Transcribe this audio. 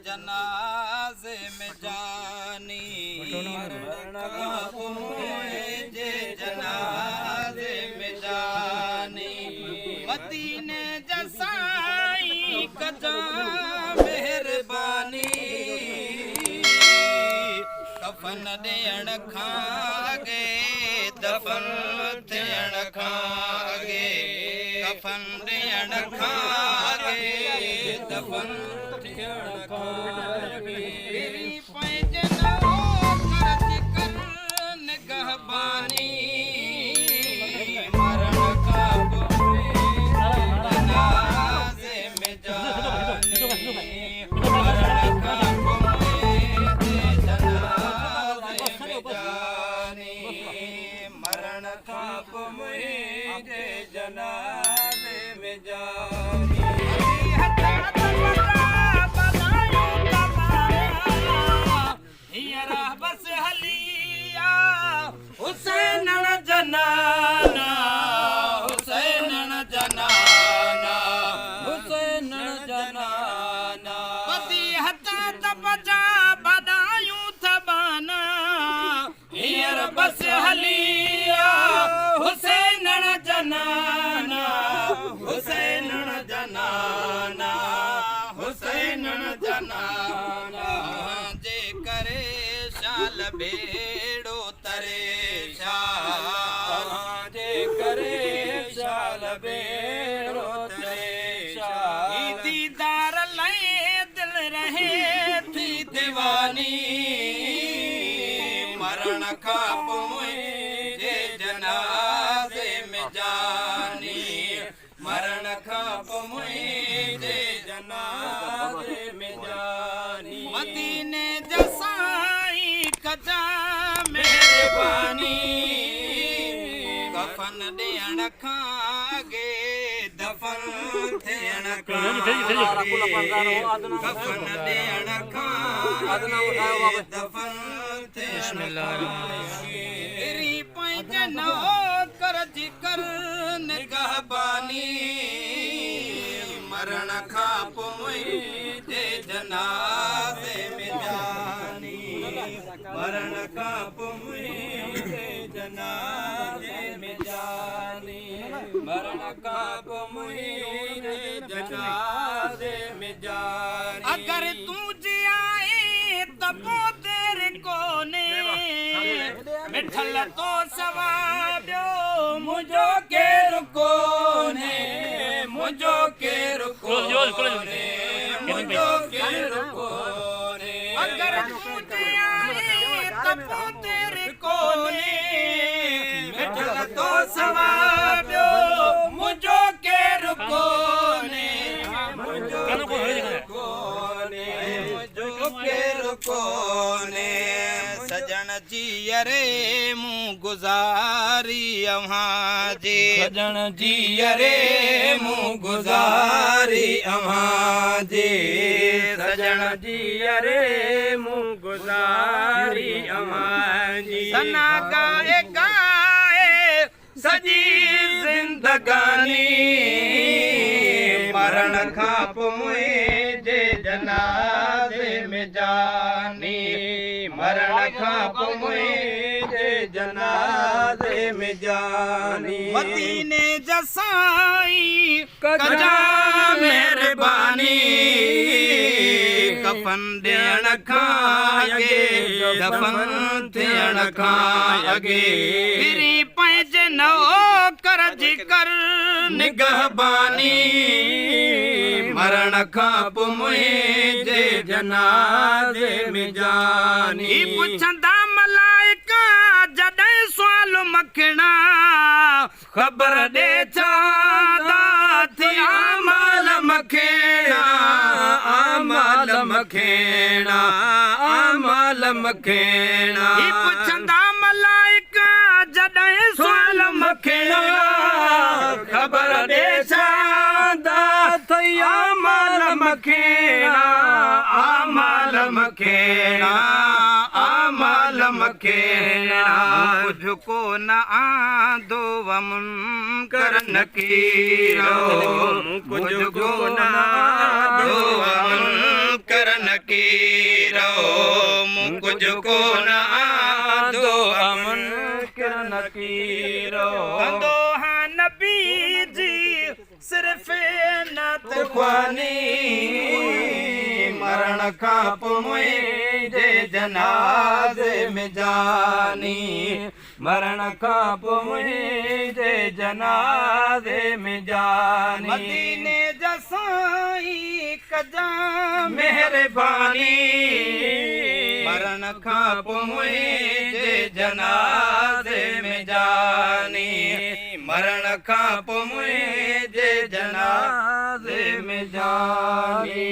जनाजे में जानी जे जनाजे में जानी मदीने जसाई कजा मेहरबानी कफन देण खागे दफन थियण खागे कफन देण खागे दफन निगहबानी मरण का जनाजे में जानी मरण का जनाजे में जानी मरण का जनाजे में जानी हुसैन जनाना हुसैन जनाना हुसैन जनाना पति हता तपजा बदायूं थबाना हियर बस हलिया हुसैन जनाना हुसैन जनाना हुसैन जनाना जे करे शाल बेड़ो तरे जे करे शाल बेड़ो तरे दीदार लए दिल रहे थी दीवानी मरण का मुझे जनाजे में जानी मरण का मुझे जनाजे में जानी मदीने जसाई कजा मेहरबानी कफन देण खागे दफन थियण खागे कफन देण खागे दफन थियण खागे तेरी पंज नो कर जिकर निगहबानी मरण खा मुझे जनाजे में जानी मरण का मुझे जनाजे में जानी मरण का मुझे जनाजे में जानी अगर तू आए तबो तेरे कोने मिठल तो सवाब्यो मुझो के रुको ने मुझो के रुको ने मुझो के रुको ने अगर तू आए तबो तेरे कोने मिठल तो सवाब्यो मुझो के रुको ने मुझो के रुको ने मुझो के रुको ने सजन जी अरे मुँह गुजारी अव्हां जे सजन जी अरे मुँह गुजारी अव्हां जे सजन जी अरे मुँह गुजारी अव्हां जी सना गाए गाए सजी जिंदगानी मरण खाप मुझे जनाजे में जानी मरण खाप मुझे जनाजे में जानी मदीने जसाई कजा मेहरबानी कफन देण खागे दफन थियण खागे फिरी पंज नो कर जिकर निगहबानी मरण खाप मुझे जनाजे में जानी पुछंदा मलाइका जॾहिं सुवाल मखणा ख़बर ॾे छा थी आमाल मखेणा आमाल मखेणा आमाल मखेणा पुछंदा मलाइका जॾहिं सुवाल मखणा ख़बर ॾे छा आमल मखेणा आमल मखेणा आमल मखेणा मुझको न आंदो मुनकर नकीरो मुझको ना दो मुनकर नकीरो मुझको न आंदो मुनकर नकीरो दो नबी जी सिर्फ नत ख्वानी मरण खां पोइ मुंहिंजे जनाज़े में जानी मरण खां पोइ मुंहिंजे जनाज़े में जानी मदीने जसाई कजा मेहरबानी मरण खां पोइ मुंहिंजे जनाज़े में जानी मरण खां पोइ मुंहिंजे जनाज़े में जानी